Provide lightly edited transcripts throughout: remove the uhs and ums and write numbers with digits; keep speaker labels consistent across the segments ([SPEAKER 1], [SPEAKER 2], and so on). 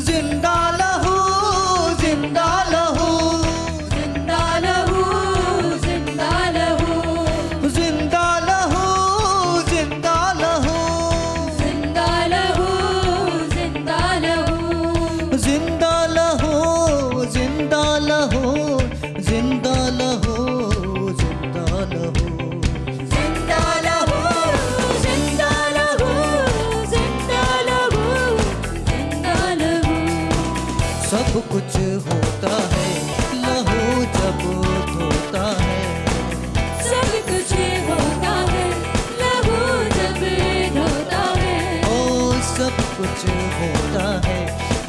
[SPEAKER 1] जिंदा लहू, जिंदा लहू,
[SPEAKER 2] जिंदा लहू, जिंदा लहू,
[SPEAKER 1] जिंदा लहू, जिंदा लहू,
[SPEAKER 2] जिंदा लहू, जिंदा लहू,
[SPEAKER 1] जिंदा लहू, जिंदा लहू, जिंदा लहू, जिंदा लहू,
[SPEAKER 2] जिंदा लहू, जिंदा लहू, जिंदा लहू, जिंदा लहू।
[SPEAKER 1] सब कुछ होता है लहू जब धोता है,
[SPEAKER 2] सब कुछ होता है लहू जब धोता है।
[SPEAKER 1] ओ सब कुछ होता है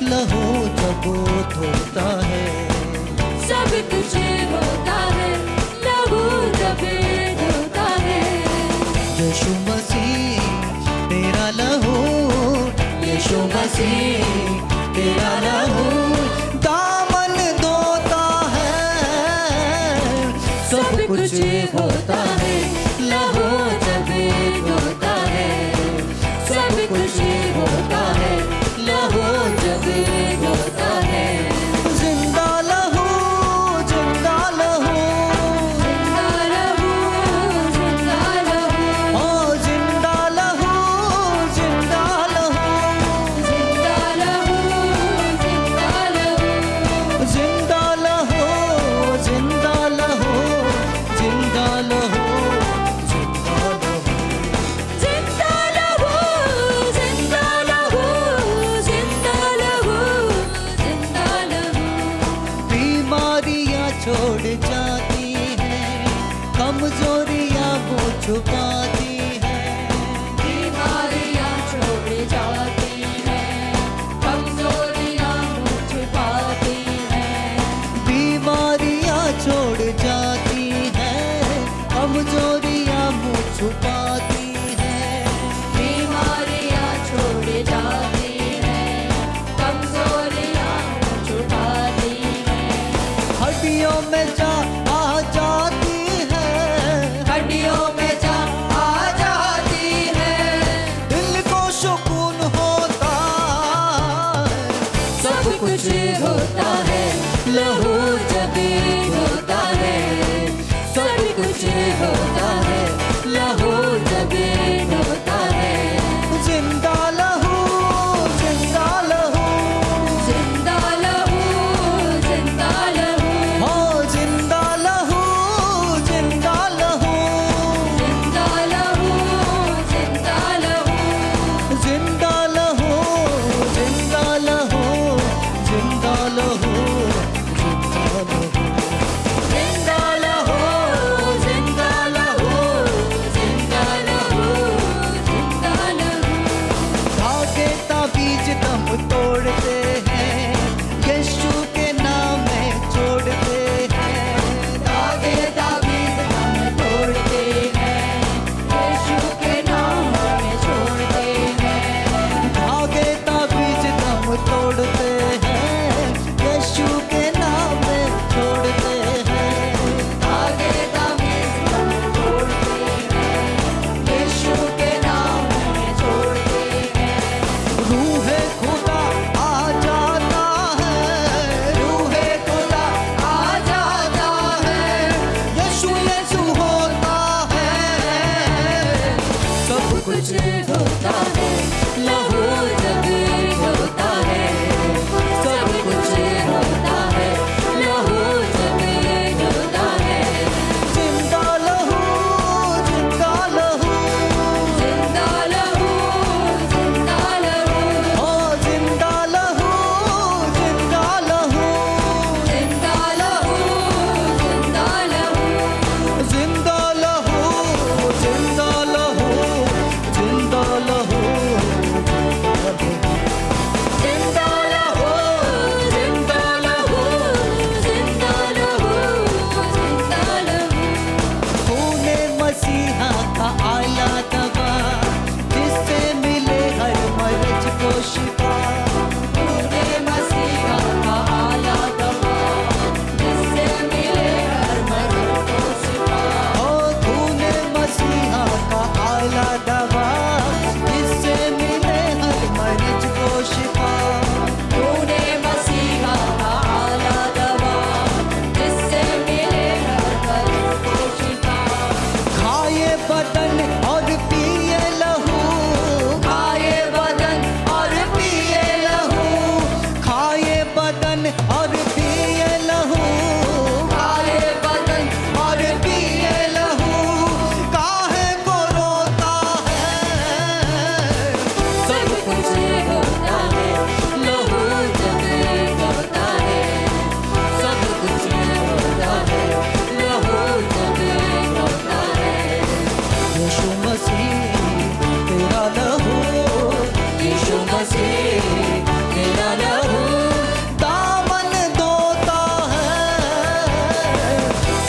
[SPEAKER 1] लहू जब धोता है,
[SPEAKER 2] सब कुछ होता है लहू जब धोता है।
[SPEAKER 1] यीशु मसीह तेरा लहू, यीशु मसीह तेरा लहू दामन धोता है। सब कुछ होता है
[SPEAKER 2] लहू जब धोता है। सब कुछ होता है लहू जब धोता है।
[SPEAKER 1] जिंदा लहू, जिंदा लहू,
[SPEAKER 2] जिंदा लहू, जिंदा लहू,
[SPEAKER 1] ओ जिंदा लहू, जिंदा लहू,
[SPEAKER 2] जिंदा लहू, जिंदा लहू,
[SPEAKER 1] जिंदा लहू, जिंदा लहू, जिंदा लहू, जिंदा लहू,
[SPEAKER 2] जिंदा लहू, जिंदा लहू, जिंदा लहू, जिंदा लहू।
[SPEAKER 1] बीमारियां छोड़ जाती हैं, कमजोरियां वो छुपाती हैं,
[SPEAKER 2] बीमारियां छोड़ जाती हैं, कमजोरियां मुझ छुपाती हैं।
[SPEAKER 1] बीमारियां छोड़ जाती हैं, कमजोरियां मुँह छुपाती हैं,
[SPEAKER 2] बीमारियां छोड़ जाती हैं, कमजोरियां मुझ छुपाती हैं।
[SPEAKER 1] हड्डियों में जा आ जाती है,
[SPEAKER 2] हड्डियों में जा आ जाती है।
[SPEAKER 1] दिल को सुकून होता है।
[SPEAKER 2] सब कुछ होता है लहू जब धोता है। सब कुछ होता है लहू जब धोता है।
[SPEAKER 1] जिंदा लहू, जिंदा लहू,
[SPEAKER 2] जिंदा लहू, जिंदा लहू,
[SPEAKER 1] हो जिंदा लहू, जिंदा लहू,
[SPEAKER 2] जिंदा लहू, जिंदा लहू,
[SPEAKER 1] जिंदा लहू, जिंदा लहू, जिंदा लहू, जिंदा लहू,
[SPEAKER 2] जिंदा लहू, जिंदा लहू, जिंदा लहू, जिंदा लहू।
[SPEAKER 1] धागे ताबीज दम तोड़ते हैं, यीशु के नाम में छोड़ते हैं,
[SPEAKER 2] धागे ताबीज़ हम तोड़ते हैं, यीशु के नाम में छोड़ते हैं।
[SPEAKER 1] धागे ताबीज दम तोड़ते हैं, यीशु के नाम में छोड़ते हैं,
[SPEAKER 2] धागे ताबीज़ हम तोड़ते हैं, यीशु के नाम में छोड़ते हैं।
[SPEAKER 1] रूहे खुदा आ जाता है, रूहे खुदा
[SPEAKER 2] आ जाता है,
[SPEAKER 1] यीशु यीशु होता है। सब
[SPEAKER 2] कुछ होता है लहू जब होता है। सब कुछ होता है लहू जब होता है।
[SPEAKER 1] जिंदा लहू, जिंदा लहू,
[SPEAKER 2] जिंदा लहू, जिंदा लहू,
[SPEAKER 1] ओ जिंदा लहू, जिंदा लहू,
[SPEAKER 2] जिंदा लहू, जिंदा लहू,
[SPEAKER 1] जिंदा लहू, जिंदा लहू, जिंदा लहू,
[SPEAKER 2] जिंदा लहू, जिंदा लहू, जिंदा लहू, जिंदा लहू।
[SPEAKER 1] खूने मसीहा का आला दवा, जिससे मिले हर मर्ज को शिफा,
[SPEAKER 2] तूने मसीहा का आला दवा, जिससे मिले हर मर्ज को शिफा।
[SPEAKER 1] ओ खूने मसीहा का आला दवा, जिससे मिले हर मर्ज को शिफा,
[SPEAKER 2] तूने मसीह तेरा लहू
[SPEAKER 1] दामन धोता है,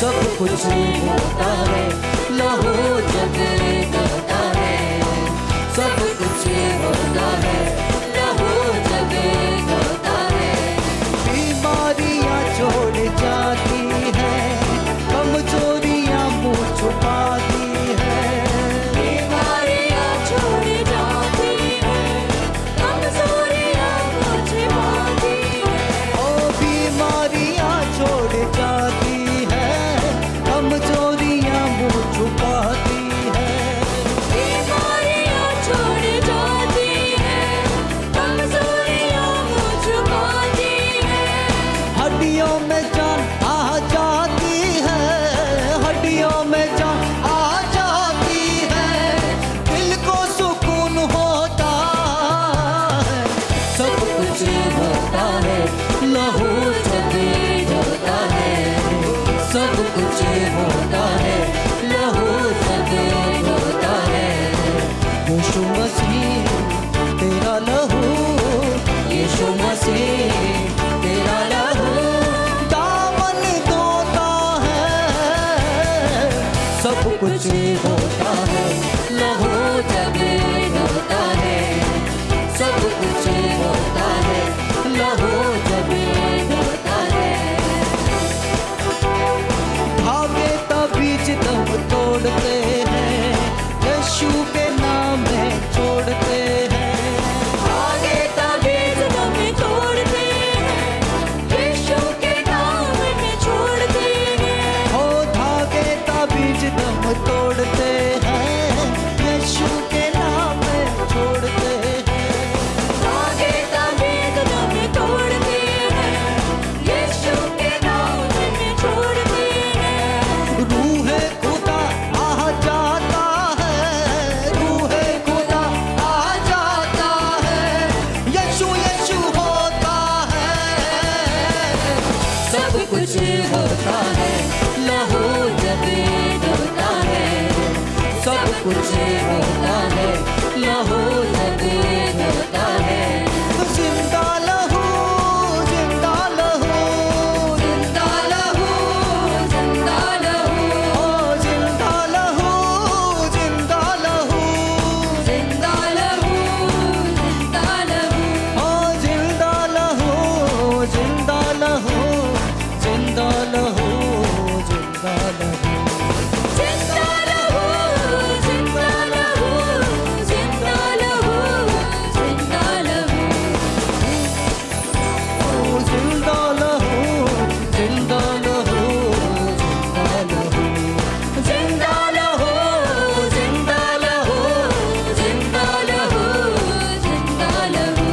[SPEAKER 2] सब कुछ होता है, लहू जब धोता है, सब कुछ होता है, लहू जब धोता है।
[SPEAKER 1] बीमारियां छोड़ जाती है, कमजोरियां मुँह छुपाती है,
[SPEAKER 2] बीमारियां छोड़ जाती है, कमजोरियां मुझ पाती है।
[SPEAKER 1] ओ बीमारियां छोड़ जाती है, कमजोरियां मुँह छुपाती है,
[SPEAKER 2] बीमारियां छोड़ जाती है, कमजोरियां मुझ पाती है।
[SPEAKER 1] हड्डियों में जान आ जाती है, हड्डियों में जान आ जाती है, दिल को सुकून होता है,
[SPEAKER 2] सब कुछ होता है, लहू जब धोता है, सब कुछ होता है, लहू जब धोता है।
[SPEAKER 1] यीशु मसीह तेरा लहू,
[SPEAKER 2] यीशु मसीह तेरा लहू
[SPEAKER 1] दामन धोता है,
[SPEAKER 2] सब कुछ होता है, लहू जब धोता है, सब कुछ होता है, लहू जब धोता है।
[SPEAKER 1] धागे तबीज दम तोड़ते हैं, यीशु के नाम में छोड़ते हैं,
[SPEAKER 2] आगे तबीज दम तोड़ते हैं, यीशु के नाम में छोड़ते हैं।
[SPEAKER 1] ओ धागे तबीज दम तोड़ते हैं, यीशु के नाम में छोड़ते हैं,
[SPEAKER 2] आगे तबीज दम तोड़ते हैं, यीशु के नाम में छोड़ते हैं।
[SPEAKER 1] रूहे खुदा आ जाता है, रूहे खुदा आ जाता है, यीशु यीशु होता है,
[SPEAKER 2] सब कुछ होता है, लहू जब धोता है, सब कुछ होता है, लहू जब धोता है।
[SPEAKER 1] जिंदा लहू, जिंदा लहू,
[SPEAKER 2] जिंदा लहू, जिंदा लहू,
[SPEAKER 1] ओ जिंदा लहू, जिंदा लहू,
[SPEAKER 2] जिंदा लहू, जिंदा लहू,
[SPEAKER 1] ओ जिंदा लहू, जिंदा लहू, जिंदा लहू, जिंदा लहू,
[SPEAKER 2] जिंदा लहू, जिंदा लहू, जिंदा लहू, जिंदा लहू।
[SPEAKER 1] ओ जिंदा लहू, जिंदा लहू, जिंदा लहू,
[SPEAKER 2] जिंदा लहू, जिंदा लहू, जिंदा लहू, जिंदा लहू।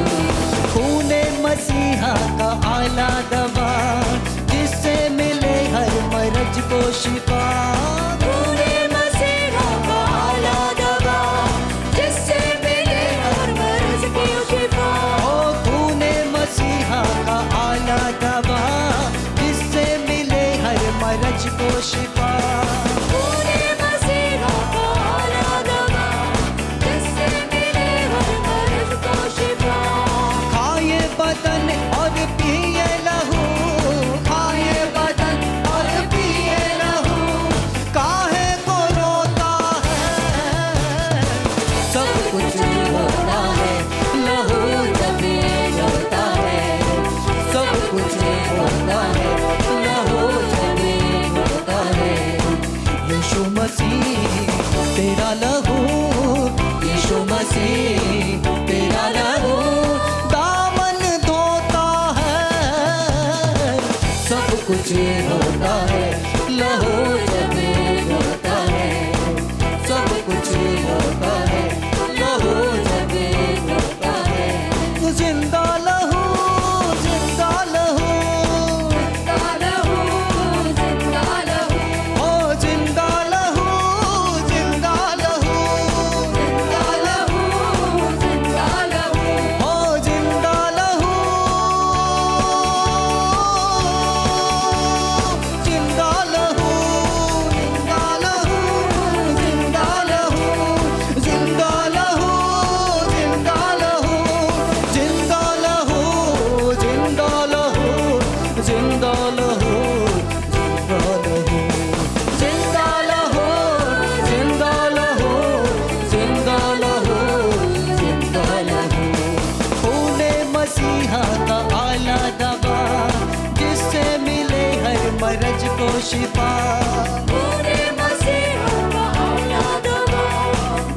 [SPEAKER 1] खूने मसीहा का आला दवा, जिससे मिले हर मर्ज को शिफा,
[SPEAKER 2] खूने मसीहा का आला दवा, जिससे मिले हर मर्ज की शिफा।
[SPEAKER 1] ओ खूने मसीहा का आला दवा, जिससे मिले हर मर्ज को शिफा,
[SPEAKER 2] खूने मसीहा का आला दवा, जिससे मिले हर मर्ज को शिफा।
[SPEAKER 1] खाए बदन और पिए लहू, खाए बदन और पिए लहू, काहे को रोता है,
[SPEAKER 2] सब कुछ होता है, लहू जब धोता है, सब कुछ होता है, लहू जब धोता है।
[SPEAKER 1] यीशु मसीह तेरा लहू,
[SPEAKER 2] यीशु मसीह तेरा लहू
[SPEAKER 1] दामन धोता है,
[SPEAKER 2] सब कुछ होता है, लहू जब धोता है, सब कुछ होता है, लहू जब धोता है।
[SPEAKER 1] जिंदा लहू, जिंदा लहू,
[SPEAKER 2] जिंदा लहू, जिंदा लहू,
[SPEAKER 1] ओ जिंदा लहू, जिंदा लहू,
[SPEAKER 2] जिंदा लहू, जिंदा लहू,
[SPEAKER 1] ओ जिंदा लहू, जिंदा लहू, जिंदा लहू, जिंदा लहू, जिंदा लहू, जिंदा लहू, शिफा
[SPEAKER 2] खूने मसीहा का आला दवा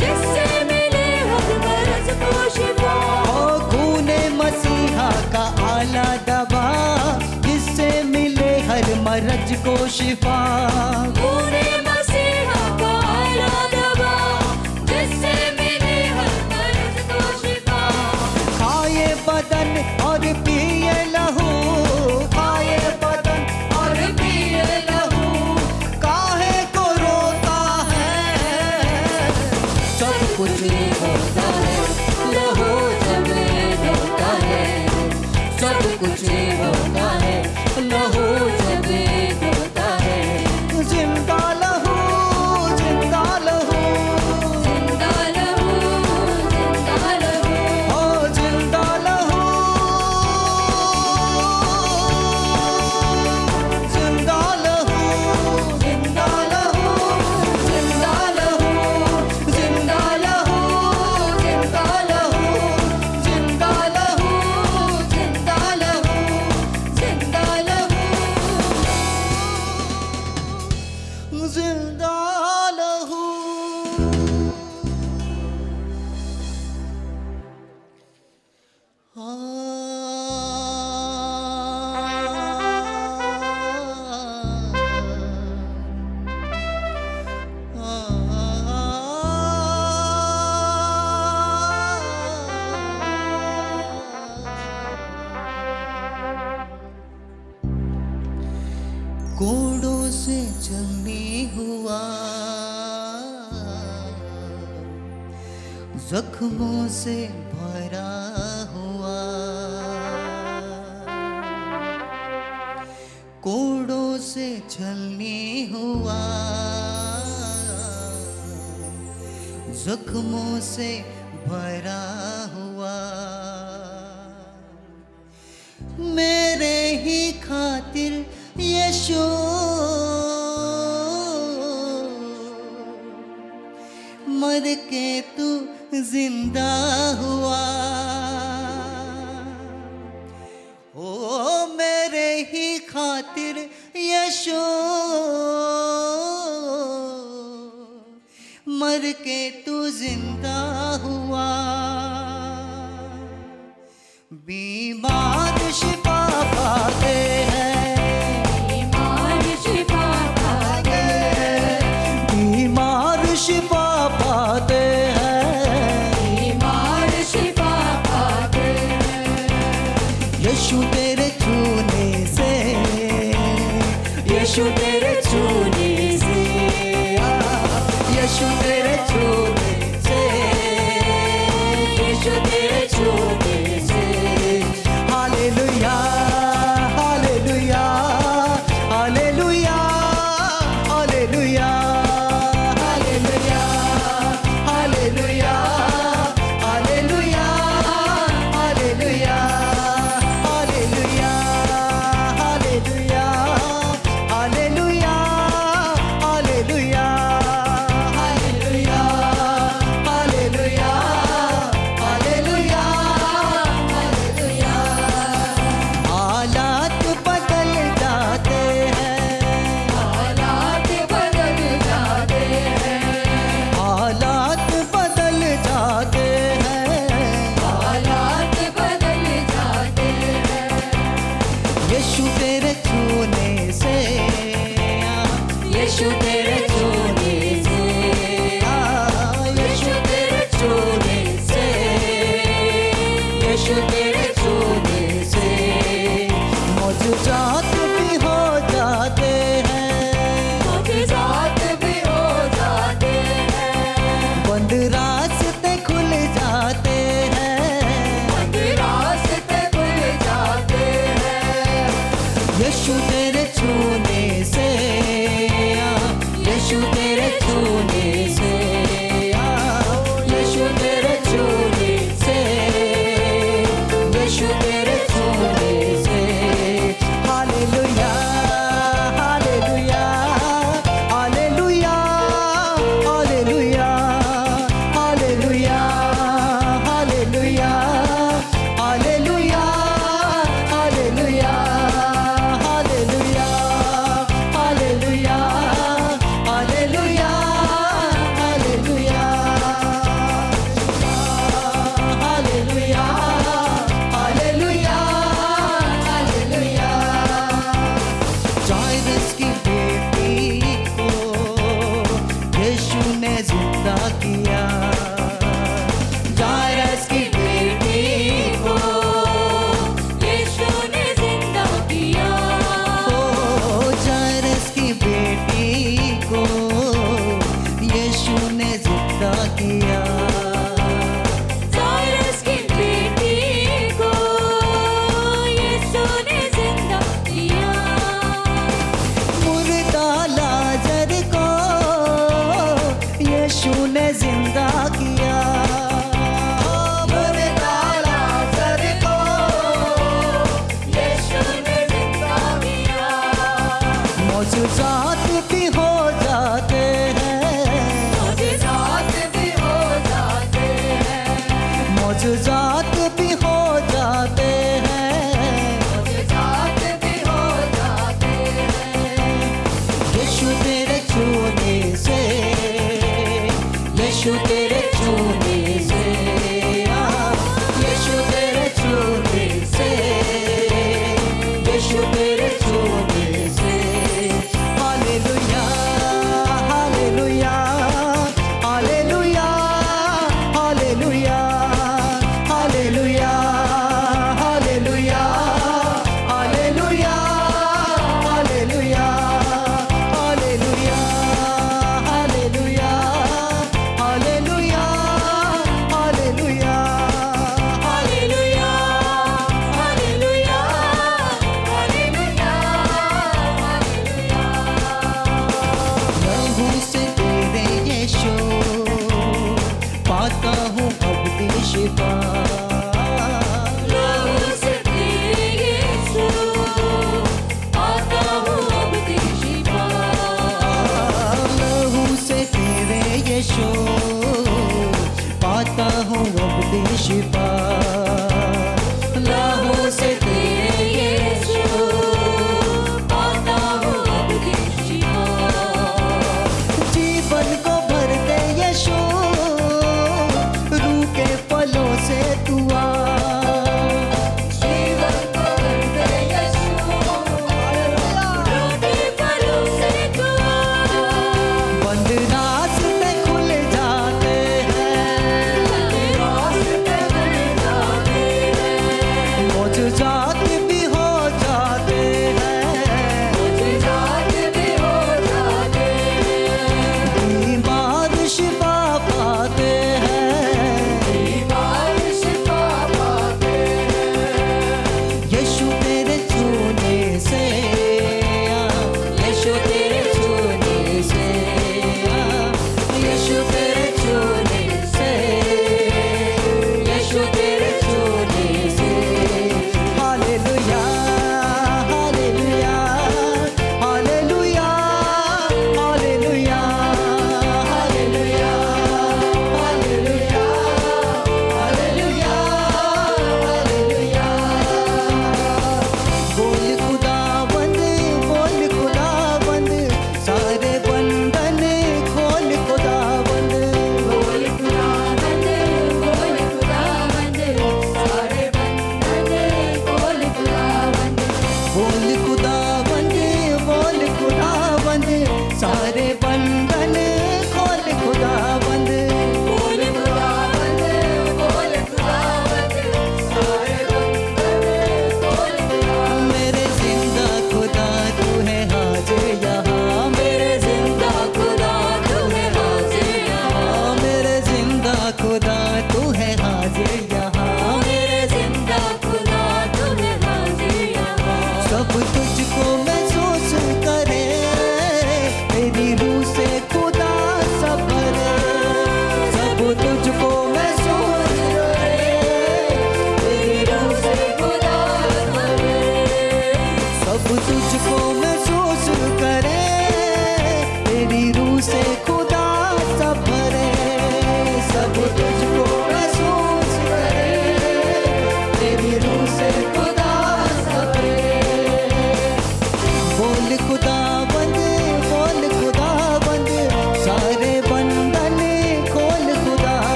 [SPEAKER 2] जिससे मिले हर मर्ज को शिफा
[SPEAKER 1] ओ खूने मसीहा का आला दवा जिससे मिले हर मर्ज को शिफा
[SPEAKER 2] खूने मसीहा का आला दवा जिससे मिले हर मर्ज को शिफा
[SPEAKER 1] खाए बदन और पिए लहू खाए बदन
[SPEAKER 2] और पिए लहू
[SPEAKER 1] काहे को रोता है
[SPEAKER 2] सब कुछ होता है लहू जब होता है सब कुछ होता है लहू जब होता है
[SPEAKER 1] जिंदा लहू जिंदा लहू
[SPEAKER 2] जिंदा लहू जिंदा लहू
[SPEAKER 1] ओ जिंदा लहू जिंदा लहू
[SPEAKER 2] जिंदा लहू जिंदा लहू जिंदा लहू जिंदा लहू जिंदा लहू जिंदा लहू जिंदा लहू
[SPEAKER 1] जिंदा लहू कोड़ों से जंगली हुआ जख्मों से भरा हुआ कोड़ों से छलनी हुआ जख्मों से भरा हुआ मेरे ही खातिर यीशु मर के तू जिंदा हुआ ओ मेरे ही खातिर यीशु मर के तू जिंदा हुआ बीमार शिफा पाते हैं
[SPEAKER 2] बीमार शिफा पाते
[SPEAKER 1] बीमार शिफा पाते हैं
[SPEAKER 2] बीमार शिफा पाते
[SPEAKER 1] यीशु तेरे छूने से यीशु तेरे छूने से यीशु तेरे छूने से
[SPEAKER 2] यीशु तेरे छूने से
[SPEAKER 1] hallelujah hallelujah hallelujah hallelujah hallelujah hallelujah hallelujah hallelujah hallelujah hallelujah hallelujah hallelujah hallelujah hallelujah hallelujah हालात बदल जाते हैं
[SPEAKER 2] हालात बदल जाते हैं
[SPEAKER 1] हालात बदल जाते हैं
[SPEAKER 2] हालात बदल जाते हैं
[SPEAKER 1] यीशु तेरे छूने से
[SPEAKER 2] यीशु तेरे छूने से यीशु तेरे छूने से यीशु तेरे छूने से
[SPEAKER 1] मौजूदात भी हो जाते हैं
[SPEAKER 2] मुझजात भी हो जाते हैं
[SPEAKER 1] बंद रास्ते खुल जाते हैं
[SPEAKER 2] रास्ते खुल जाते हैं
[SPEAKER 1] यीशु तेरे छूने से यीशु तेरे छूने से यीशु तेरे छूने से यीशु तेरे छूने से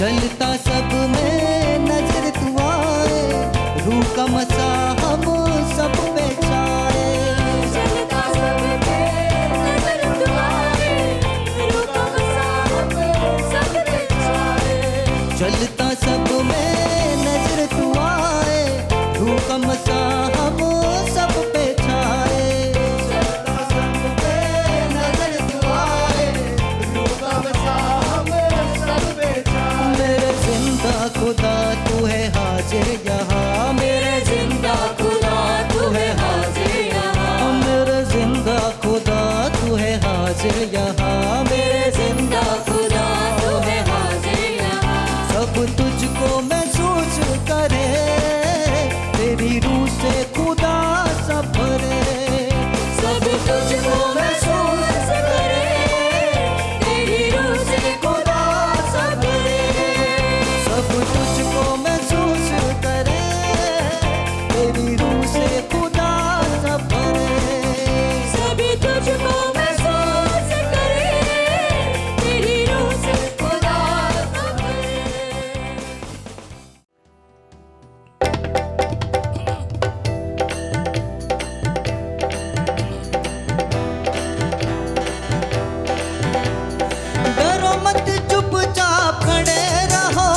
[SPEAKER 1] चलता सब में नजर तू आए, रूह का मसा हम सब पे छाए।
[SPEAKER 3] चलता सब पे नजर तू आए, रूह का मसा हम सब पे छाए।
[SPEAKER 1] चलता सब में नजर तू आए, रूह का मसा हम सब पे छाए।
[SPEAKER 2] चलता सब पे नजर तू आए, रूह का मसा हम सब पे छाए।
[SPEAKER 1] मेरे जिंदा खुदा तू है हाजिर यहाँ,
[SPEAKER 3] मेरे जिंदा खुदा तू है हाजिर यहाँ।
[SPEAKER 1] मेरे जिंदा खुदा तू है हाजिर यहाँ,
[SPEAKER 3] मेरे जिंदा खुदा तू है हाजिर यहाँ।
[SPEAKER 1] सब तुझको महसूस करे, तेरी रूह से खुदा सब भरे।
[SPEAKER 3] सब तुझको महसूस करे, तेरी रूह से खुदा सब भरे।
[SPEAKER 1] सब तुझको महसूस करे, तेरी रूह से खुदा सब भरे।
[SPEAKER 3] सभी तुझको महसूस करे, तेरी रूह से खुदा सब भरे।
[SPEAKER 1] डरो मत चुपचाप खड़े रहो,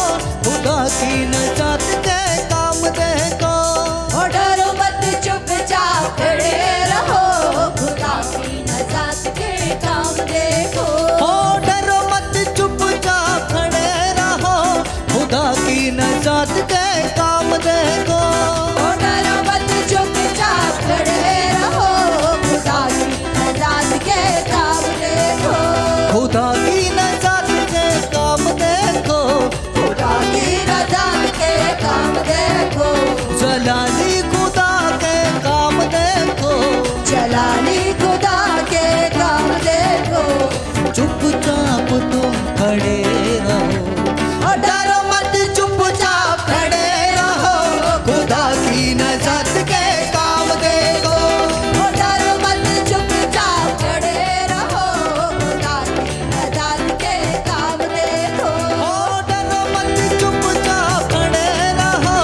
[SPEAKER 1] खुदा की नजात के काम देखो।
[SPEAKER 3] और डरो मत चुपचाप खड़े रहो, खुदा की नजात के काम देखो।
[SPEAKER 1] हो डरो मत चुपचाप खड़े रहो, खुदा की नजात के काम देखो।
[SPEAKER 3] और डरो मत चुपचाप खड़े रहो, खुदा की नजात के काम देखो।
[SPEAKER 1] खुदा की नजात के काम देखो,
[SPEAKER 3] खुदा की नजात के काम देखो।
[SPEAKER 1] जलाली खुदा के काम देखो।
[SPEAKER 3] जलाली खुदा के काम देखो।
[SPEAKER 1] चुपचाप तुम खड़े रहो,
[SPEAKER 3] और
[SPEAKER 1] डरो मत चुपचाप खड़े रहो, खुदा की नजात के काम देखो।
[SPEAKER 3] और डरो मत चुपचाप खड़े रहो, खुदा की नजात के काम देखो।
[SPEAKER 1] हो डरो मत चुपचाप खड़े रहो,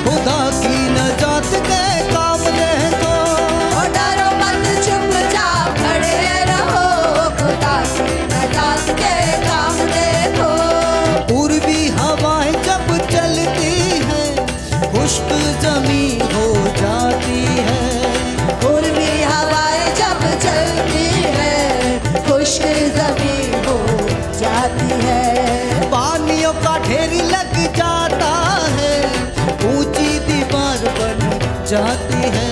[SPEAKER 1] खुदा की नजात के काम देखो।
[SPEAKER 3] और डरो मत चुपचाप खड़े रहो, खुदा की नजात के काम देखो।
[SPEAKER 1] पूर्वी हवाएं जब चलती है, खुश्क जमी हो जाती है।
[SPEAKER 3] पूर्वी हवाएं जब चलती है, खुश्क ज़मीं हो जाती है।
[SPEAKER 1] पानियों का ढेर लग जाता है, ऊंची दीवार बन जाती है।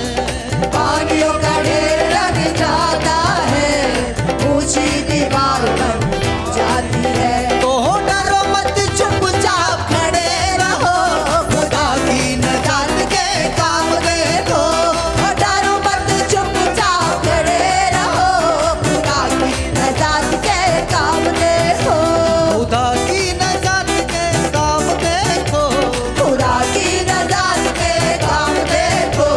[SPEAKER 3] पानियों का ढेर लग जाता है, ऊंची दीवार बन जाती है।
[SPEAKER 1] तो डरो मत चुपचाप खड़े रहो, खुदा की नजात के काम देखो।
[SPEAKER 3] और डरो मत चुपचाप खड़े रहो, खुदा की नजात के काम देखो।
[SPEAKER 1] खुदा की नजात के काम देखो।
[SPEAKER 3] खुदा की नजात के काम देखो।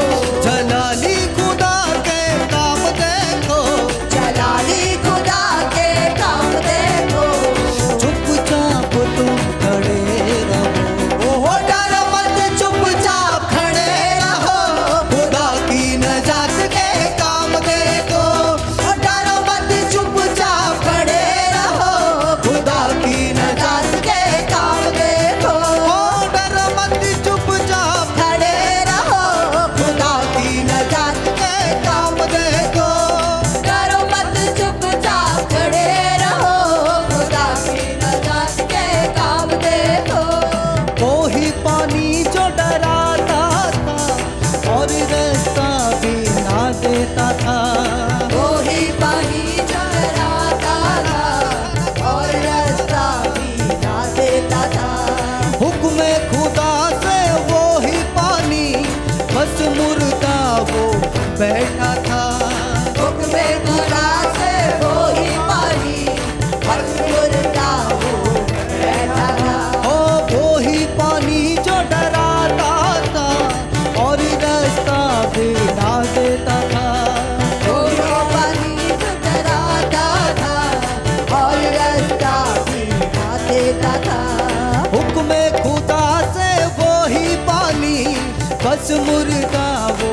[SPEAKER 1] बस मुर्दा वो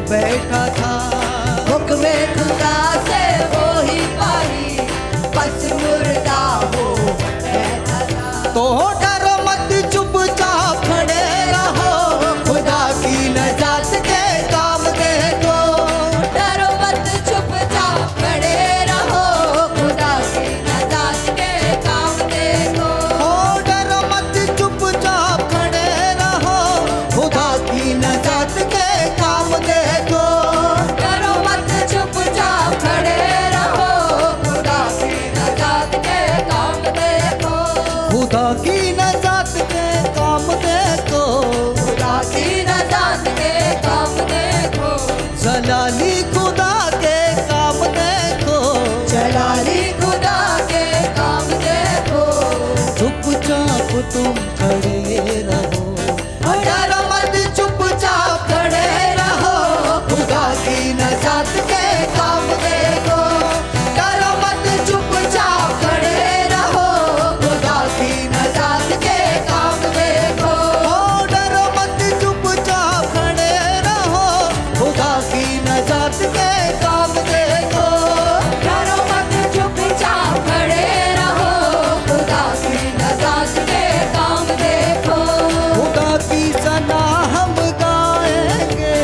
[SPEAKER 1] बैठा था।
[SPEAKER 3] हुक्म खुदा से वो ही पाई, बस मुर्दा वो बैठा था।
[SPEAKER 1] तो डरो मत चुपचाप खड़े रहो, खुदा की नजात के काम देखो।
[SPEAKER 3] डरो मत चुपचाप खड़े रहो, खुदा की नजात के काम देखो।
[SPEAKER 1] ओ डरो मत चुपचाप खड़े रहो, खुदा की नजात के काम देखो।
[SPEAKER 3] डरो मत चुपचाप खड़े रहो, खुदा की नजात के काम देखो।
[SPEAKER 1] खुदा की नजात के काम देखो।
[SPEAKER 3] खुदा की नजात के काम देखो।
[SPEAKER 1] जलाली खुदा के काम देखो।
[SPEAKER 3] जलाली खुदा के काम देखो।
[SPEAKER 1] चुपचाप तुम खड़े रहो,
[SPEAKER 3] डरो मत चुपचाप खड़े रहो, खुदा की नजात के काम देखो। डरो मत चुपचाप खड़े रहो, खुदा की नजात के काम देखो।
[SPEAKER 1] ओ डरो मत चुपचाप खड़े रहो, खुदा की नजात के काम देखो।
[SPEAKER 3] डरो मत चुपचाप खड़े रहो, खुदा की नजात के काम देखो।
[SPEAKER 1] खुदा की सना हम गाएंगे,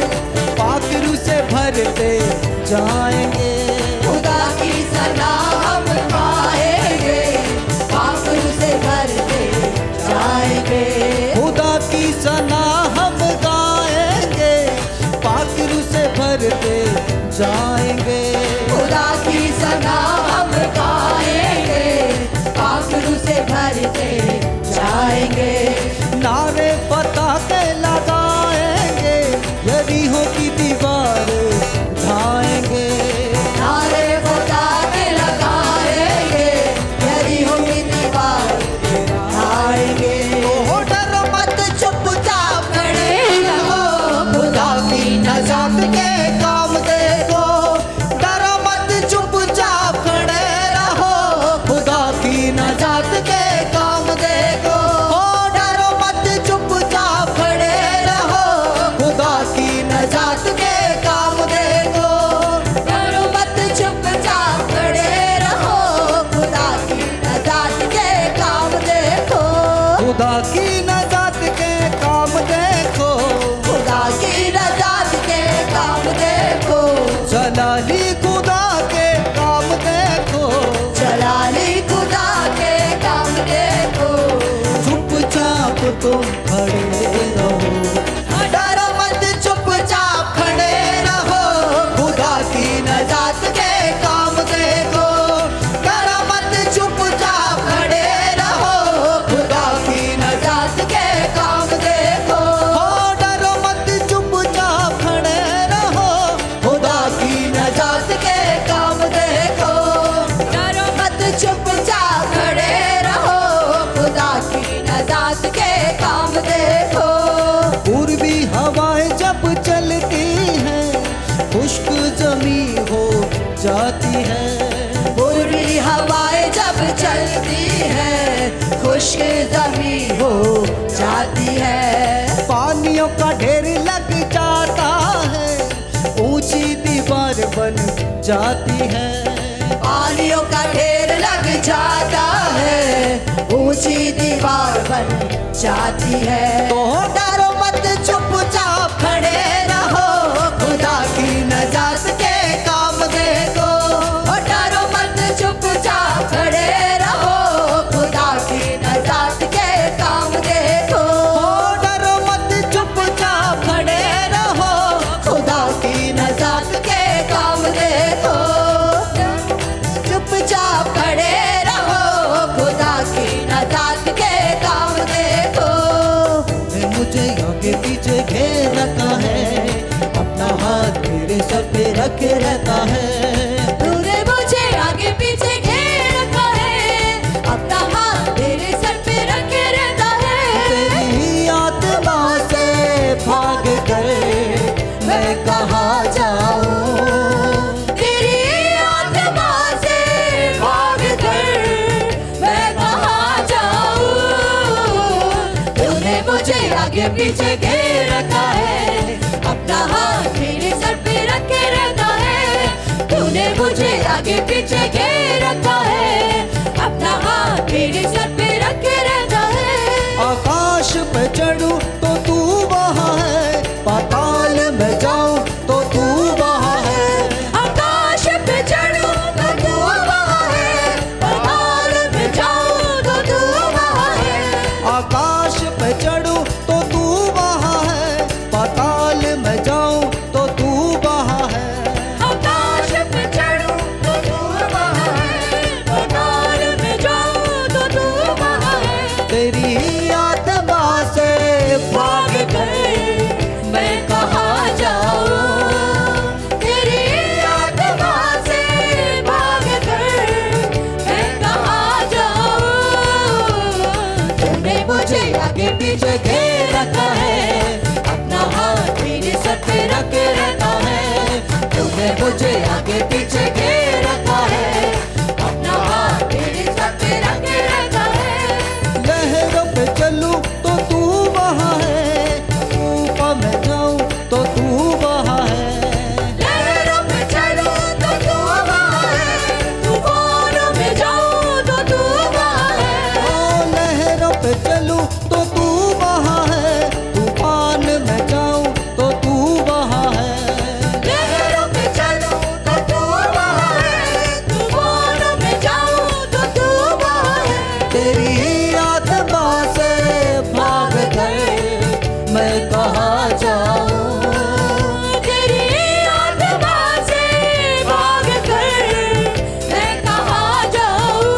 [SPEAKER 1] पाखरू से भरते जाएंगे।
[SPEAKER 3] खुदा की सना हम गाएंगे, पाखरू से भरते जाएंगे।
[SPEAKER 1] खुदा की सना हम गाएंगे, पाखरू से भरते जाएंगे।
[SPEAKER 3] खुदा की सना हम गाएंगे, पाखरू से भरते जाएंगे।
[SPEAKER 1] नारे फतह के लगाएंगे, यरीहो की दीवार ढाएंगे।
[SPEAKER 3] नारे खुदा के लगाएंगे, यरीहो की दीवार ढाएंगे।
[SPEAKER 1] ओ डरो मत चुपचाप
[SPEAKER 3] खड़े रहो, खुदा की
[SPEAKER 1] नजात के काम देखो। डरो मत चुपचाप खड़े रहो, खुदा की नजात के काम देखो। ओ डरो मत चुपचाप खड़े रहो, खुदा की नजात के काम देखो।
[SPEAKER 3] डरो मत चुपचाप खड़े रहो, खुदा की नजात के काम देखो।
[SPEAKER 1] खुदा की नजात के काम देखो।
[SPEAKER 3] खुदा की नजात के काम देखो।
[SPEAKER 1] जलाली खुदा के काम देखो।
[SPEAKER 3] जलाली खुदा के काम देखो।
[SPEAKER 1] चुपचाप तुम खड़े रहो, डरो मत चुपचाप खड़े रहो, खुदा की नजात के काम देखो। डरो मत चुपचाप खड़े रहो, खुदा की नजात के काम देखो। ओ डरो मत चुपचाप खड़े रहो, खुदा की नजात के काम देखो।
[SPEAKER 3] डरो मत चुपचाप खड़े रहो, खुदा की नजात के काम देखो।
[SPEAKER 1] पूर्वी हवाएं जब चलती हैं, खुश्क जमी हो जाती है।
[SPEAKER 3] पूर्वी हवाएं जब चलती है, खुश्क जमी हो जाती है।
[SPEAKER 1] पानियों का ढेर लग जाता है, ऊंची दीवार बन जाती है।
[SPEAKER 3] पानियों का ढेर लग जाता है, ऊंची दीवार बन जाती है।
[SPEAKER 1] तो डरो मत चुपचाप खड़े रहो, खुदा की नजात के काम देखो।
[SPEAKER 3] डरो मत चुपचाप खड़े रहो, खुदा की नजात के काम देखो।
[SPEAKER 1] डरो मत चुपचाप खड़े रहो, खुदा की नजात के काम देखो।
[SPEAKER 3] चुपचाप खड़े रहो, खुदा की नजात के काम देखो।
[SPEAKER 1] मुझे आगे पीछे घेर रखा है, अपना हाथ मेरे सर पे रखे रहता है।
[SPEAKER 3] तूने मुझे आगे पीछे घेर रखा है, अपना हाथ मेरे सर पे रखे रहता है।
[SPEAKER 1] तेरी आत्मा से भाग कर मैं कहाँ जाऊँ।
[SPEAKER 3] तेरी आत्मा से भाग कर मैं कहाँ जाऊँ। तूने मुझे आगे पीछे घेर रखा है, मुझे आगे पीछे घेर रखा है, अपना हाथ मेरे सर पे रखे रहता है।
[SPEAKER 1] आकाश पे चढ़ूं तो तू वहाँ है, पाताल में जाऊं तो तू वहाँ है।
[SPEAKER 3] आकाश पे चढ़ूं तो तू वहाँ है, पाताल में जाऊं तो तू वहाँ है।
[SPEAKER 1] आकाश पे चढ़ूं तो तू वहाँ है, पाताल में जाऊं तो तू वहाँ है।
[SPEAKER 3] आकाश पे चढ़ूं तो तू वहाँ है, पाताल में जाऊं तो तू वहाँ है।
[SPEAKER 1] तेरी आत्मा से भाग गए
[SPEAKER 3] मैं कहाँ जाऊं, तेरी आत्मा से भाग कर मैं कहाँ जाऊं। तूने मुझे आगे पीछे घेर रखा है, अपना हाथ मेरे सर पे रखे रहता है। तूने मुझे आगे पीछे घेर रखा है, अपना हाथ मेरे सर पे रखे रहता है।
[SPEAKER 1] लहरों पे चलूं तो तू वहाँ है, तूफान में जाऊं तो तू वहाँ है।
[SPEAKER 3] लहरों में चलूं तो तू वहाँ है, तूफानों में जाऊं तो तू वहाँ है।
[SPEAKER 1] ओ लहरों पे चलूं तो तू वहाँ है, तूफान में जाऊं तो तू वहाँ है।
[SPEAKER 3] लहरों में चलूं तो तू वहाँ है, तूफानों में जाऊं तो तू वहाँ है।
[SPEAKER 1] तेरी आत्मा से भाग गए मैं कहाँ जाऊं।
[SPEAKER 3] तेरी आत्मा से भाग कर मैं कहाँ जाऊं।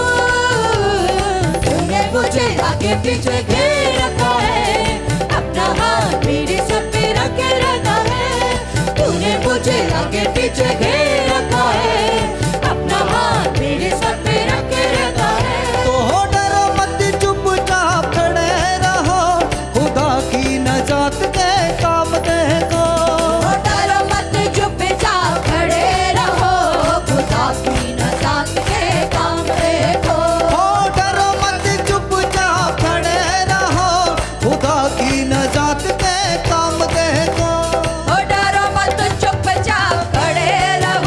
[SPEAKER 3] तूने मुझे आगे पीछे घेर रखा है, अपना हाथ मेरे सर पे रखे रहता है। तूने मुझे आगे पीछे घेर रखा है, अपना हाथ मेरे सर पे रखे रहता है।
[SPEAKER 1] तो हो डरो मत, चुपचाप खड़े रहो, खुदा की नजात के काम देखो।
[SPEAKER 3] डरो मत, चुपचाप खड़े रहो, खुदा की नजात के काम देखो।
[SPEAKER 1] हो डरो मत, चुपचाप खड़े रहो, खुदा की नजात के काम देखो।
[SPEAKER 3] डरो मत, चुपचाप खड़े रहो,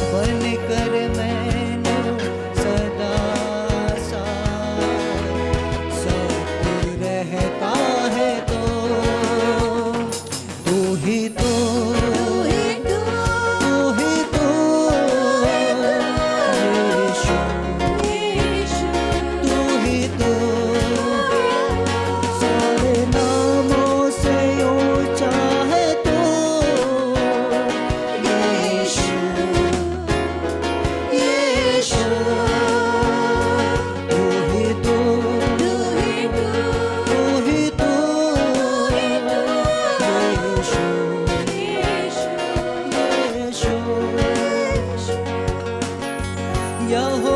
[SPEAKER 1] बन कर मैंने सदा साथ रहता है तो तू ही तो यीशु तू ही तो सारे नामों से ऊंचा है तो यीशु यीशु तू ही तो यीशु यहोवा